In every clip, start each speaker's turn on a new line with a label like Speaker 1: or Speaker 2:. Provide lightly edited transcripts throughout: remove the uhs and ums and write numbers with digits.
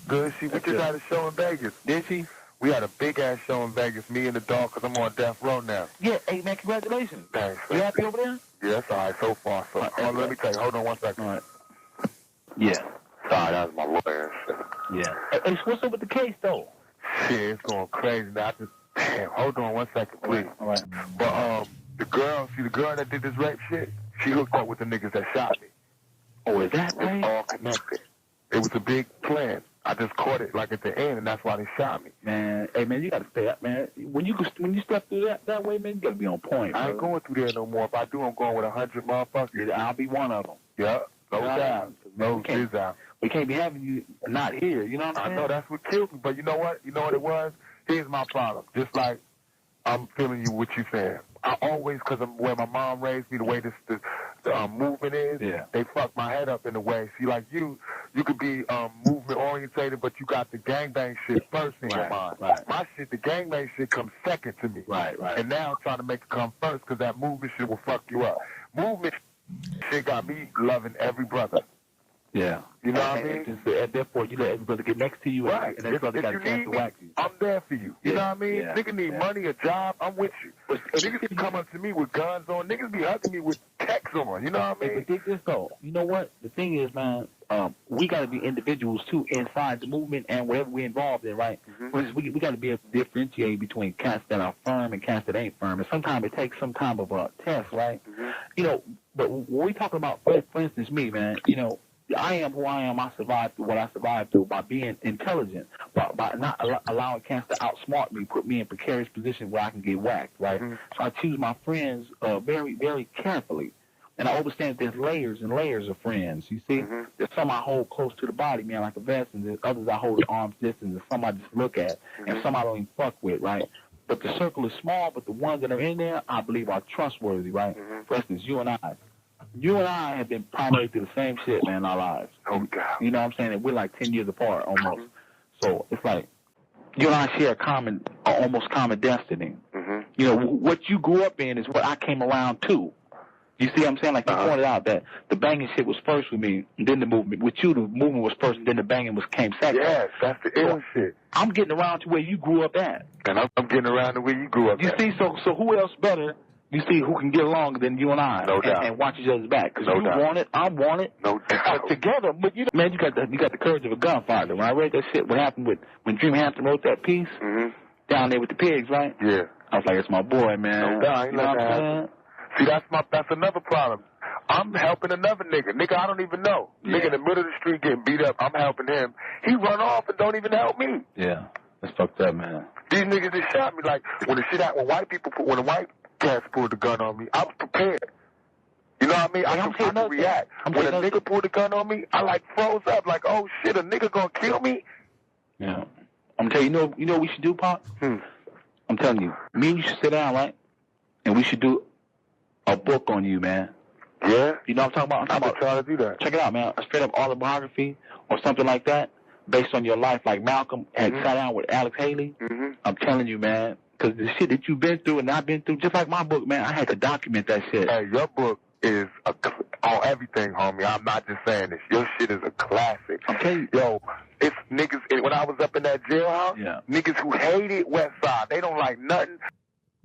Speaker 1: Good. We just had a show in Vegas.
Speaker 2: Did she?
Speaker 1: We had a big-ass show in Vegas, me and the dog, because I'm on death row now.
Speaker 2: Yeah, hey, man, congratulations.
Speaker 1: Thanks.
Speaker 2: You happy over there?
Speaker 1: Yeah, that's all right so far. So, let me tell you. Hold on 1 second.
Speaker 2: All right. Yeah.
Speaker 1: Sorry, that was my lawyer.
Speaker 2: Yeah. Hey, what's up with the case, though?
Speaker 1: Shit, it's going crazy now. Damn, hold on 1 second, please.
Speaker 2: All right.
Speaker 1: But, the girl that did this rape shit, she hooked up with the niggas that shot me.
Speaker 2: Oh, is that right?
Speaker 1: It's all connected. It was a big plan. I just caught it like at the end, and that's why they shot me.
Speaker 2: Man, hey man, you gotta stay up, man. When you step through that way, man, you gotta be on point.
Speaker 1: I ain't going through there no more. If I do, I'm going with 100 motherfuckers.
Speaker 2: I'll be one of them.
Speaker 1: Yeah, no doubt. No doubt.
Speaker 2: We can't be having you not here. You know what I'm saying?
Speaker 1: I know that's what killed me. But you know what? You know what it was? Here's my problem. Just like I'm feeling you, what you saying. I always, because of where my mom raised me, the way the movement is, they fucked my head up in a way. See, like you could be movement orientated, but you got the gangbang shit first in your mind.
Speaker 2: Right.
Speaker 1: My shit, the gangbang shit comes second to me.
Speaker 2: Right.
Speaker 1: And now I'm trying to make it come first because that movement shit will fuck you up. Movement shit got me loving every brother.
Speaker 2: Yeah.
Speaker 1: You know what I mean?
Speaker 2: Therefore, you let every brother get next to you,
Speaker 1: right?
Speaker 2: And every brother got a chance to whack you.
Speaker 1: I'm there for you. You know what I mean?
Speaker 2: Yeah.
Speaker 1: Nigga need money, a job, I'm with you. But niggas come up to me with guns on. Niggas be hugging me with texts on. You know what I mean?
Speaker 2: But dig this though. You know what? The thing is, man, we got to be individuals too inside the movement and whatever we're involved in, right? Mm-hmm. We got to be able to differentiate between cats that are firm and cats that ain't firm. And sometimes it takes some time of a test, right? Mm-hmm. You know, but when we talk about, for instance, me, man, you know, I am who I am. I survived through what I survived through by being intelligent, by not allowing cats to outsmart me, put me in precarious positions where I can get whacked, right? Mm-hmm. So I choose my friends very, very carefully. And I understand that there's layers and layers of friends, you see? Mm-hmm. There's some I hold close to the body, man, like a vest, and there's others I hold at arm's distance, and some I just look at, and some I don't even fuck with, right? But the circle is small, but the ones that are in there, I believe are trustworthy, right? Mm-hmm. For instance, you and I have been primarily through the same shit, man, in our lives.
Speaker 1: Oh, God.
Speaker 2: You know what I'm saying? And we're like 10 years apart almost. Mm-hmm. So it's like you and I share almost common destiny. Mm-hmm. You know, what you grew up in is what I came around to. You see what I'm saying? Like you pointed out that the banging shit was first with me, and then the movement. With you, the movement was first, and then the banging came second.
Speaker 1: Yes, that's the ill shit.
Speaker 2: I'm getting around to where you grew up at.
Speaker 1: And I'm getting around to where you grew up at.
Speaker 2: You see, so who else better? You see who can get along than you and I,
Speaker 1: no doubt,
Speaker 2: and watch each other's back. Because you want it, I want it.
Speaker 1: No doubt.
Speaker 2: Together, but you got the courage of a gunfighter. When I read that shit, what happened when Dream Hampton wrote that piece down there with the pigs, right?
Speaker 1: Yeah.
Speaker 2: I was like, it's my boy, man.
Speaker 1: No doubt. You know what I'm saying? See, that's another problem. I'm helping another nigga I don't even know. Yeah. Nigga in the middle of the street getting beat up. I'm helping him. He run off and don't even help me.
Speaker 2: Yeah, that's fucked up, man.
Speaker 1: These niggas just shot me. Like when the white cats pulled the gun on me, I was prepared. You know what I mean? I can react. When a nigga pulled the gun on me, I like froze up. Like, oh shit, a nigga gonna kill me?
Speaker 2: Yeah. I'm telling you, you know what we should do, Pop? I'm telling you, me and you should sit down, right? And we should do a book on you, man.
Speaker 1: Yeah?
Speaker 2: You know what I'm talking about?
Speaker 1: I'm trying to do that.
Speaker 2: Check it out, man. A straight up autobiography or something like that based on your life, like Malcolm had sat down with Alex Haley. Mm-hmm. I'm telling you, man, because the shit that you've been through and I've been through, just like my book, man, I had to document that shit.
Speaker 1: Hey, your book is on everything, homie. I'm not just saying this. Your shit is a classic.
Speaker 2: I'm telling you.
Speaker 1: Yo, it's niggas, when I was up in that jailhouse, niggas who hated West Side, they don't like nothing,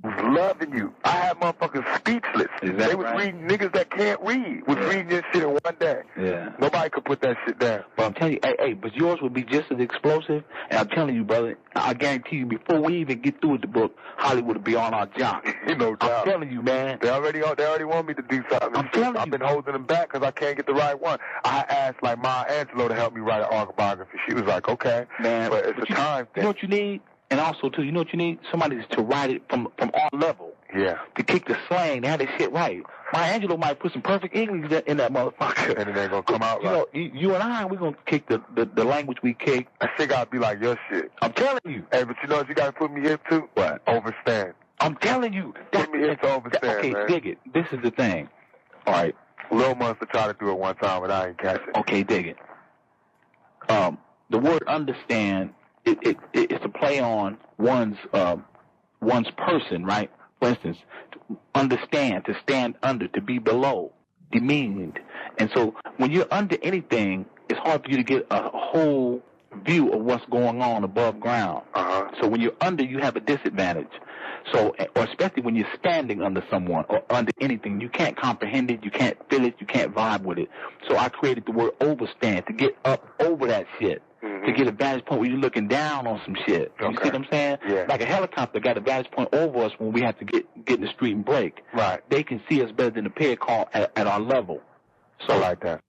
Speaker 1: was loving you. I had motherfuckers speechless. They was reading, niggas that can't read was reading this shit in one day.
Speaker 2: Yeah.
Speaker 1: Nobody could put that shit down.
Speaker 2: But I'm telling you, hey, but yours would be just as explosive. And I'm telling you, brother, I guarantee you, before we even get through with the book, Hollywood will be on our job.
Speaker 1: No doubt.
Speaker 2: I'm telling you, man.
Speaker 1: They already want me to do something.
Speaker 2: I'm telling you.
Speaker 1: I've been holding them back because I can't get the right one. I asked, like, Maya Angelou to help me write an autobiography. She was like, okay. Man, but it's a time thing.
Speaker 2: You know what you need? And also, too, you know what you need? Somebody to write it from our level.
Speaker 1: Yeah.
Speaker 2: To kick the slang, to have this shit right. Maya Angelou might put some perfect English in that motherfucker.
Speaker 1: And it ain't gonna come out right.
Speaker 2: You and I, we're gonna kick the language we kick.
Speaker 1: That shit gotta be like your shit.
Speaker 2: I'm telling you.
Speaker 1: Hey, but you know what you gotta put me into?
Speaker 2: What?
Speaker 1: Overstand.
Speaker 2: I'm telling you.
Speaker 1: Put me into overstand,
Speaker 2: okay,
Speaker 1: man.
Speaker 2: dig it. This is the thing. All right.
Speaker 1: Lil Monster tried to do it one time, but I ain't catch it.
Speaker 2: Okay, dig it. The word understand, it's a play on one's person, right? For instance, to understand, to stand under, to be below, demeaned. And so when you're under anything, it's hard for you to get a whole view of what's going on above ground. So when you're under, you have a disadvantage. So, or especially when you're standing under someone or under anything, you can't comprehend it, you can't feel it, you can't vibe with it. So I created the word overstand to get up over that shit, to get a vantage point where you're looking down on some shit. You see what I'm saying?
Speaker 1: Yeah.
Speaker 2: Like a helicopter got a vantage point over us when we have to get in the street and break.
Speaker 1: Right.
Speaker 2: They can see us better than the pay call at our level. So
Speaker 1: I like that.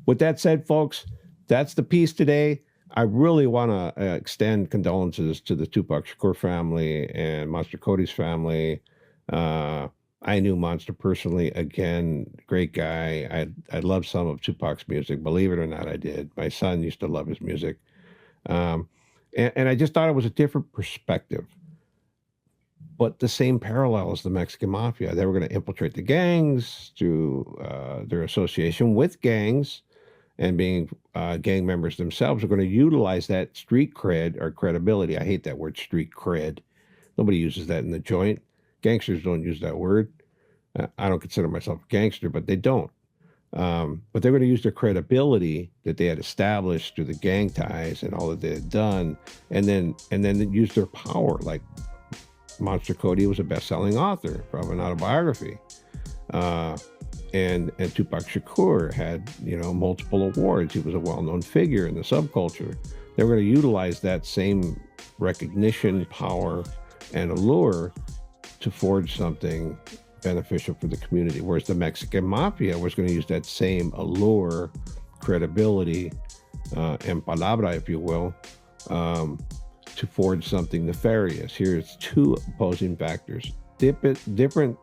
Speaker 3: With that said, folks, that's the piece today. I really want to extend condolences to the Tupac Shakur family and Monster Kody's family. I knew Monster personally. Again, great guy. I love some of Tupac's music. Believe it or not, I did. My son used to love his music. And I just thought it was a different perspective. But the same parallel as the Mexican Mafia. They were going to infiltrate the gangs through their association with gangs, and being gang members themselves are going to utilize that street cred or credibility. I hate that word, street cred. Nobody uses that in the joint. Gangsters don't use that word. I don't consider myself a gangster, but they don't. But they're going to use their credibility that they had established through the gang ties and all that they had done, and then use their power. Like Monster Kody was a best-selling author of an autobiography. And Tupac Shakur had, multiple awards. He was a well-known figure in the subculture. They were going to utilize that same recognition, power, and allure to forge something beneficial for the community. Whereas the Mexican Mafia was going to use that same allure, credibility, and palabra, if you will, to forge something nefarious. Here's two opposing factors, different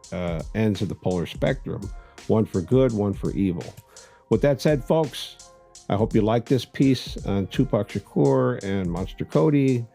Speaker 3: ends of the polar spectrum. One for good, one for evil. With that said, folks, I hope you like this piece on Tupac Shakur and Monster Kody.